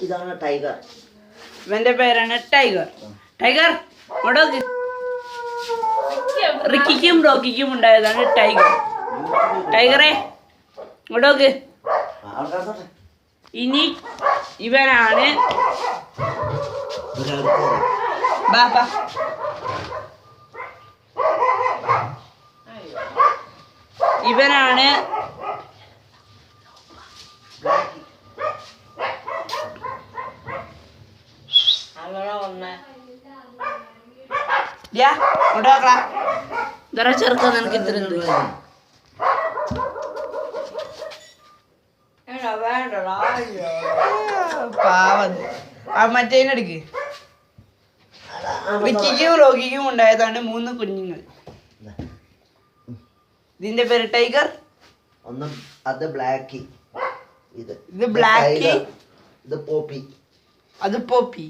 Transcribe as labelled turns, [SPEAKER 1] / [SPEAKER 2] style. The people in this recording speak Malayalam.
[SPEAKER 1] ഇതാണ് ടൈഗർ.
[SPEAKER 2] ഇവന്റെ പേരാണ് ടൈഗർ. ടൈഗർ ഇങ്ങോട്ടോക്ക്. റിക്കിക്കും റോക്കിക്കും ഉണ്ടായതാണ് ടൈഗർ. ടൈഗറെ ഇങ്ങോട്ടോക്ക്. ഇനി ഇവനാണ് ബാപ്പ. ഇവനാണ് ചെറുക്ക. നിനക്ക് ഇത്ര പാവം. മറ്റേനെടുക്ക്. റിക്കിക്കും റോക്കിക്കും ഉണ്ടായതാണ് 3 കുഞ്ഞുങ്ങൾ. ഇതിന്റെ പേര് ടൈഗർ.
[SPEAKER 1] അത് ബ്ലാക്കി.
[SPEAKER 2] ഇത് ബ്ലാക്കി.
[SPEAKER 1] ഇത് പോപ്പി.
[SPEAKER 2] അത് പോപ്പി.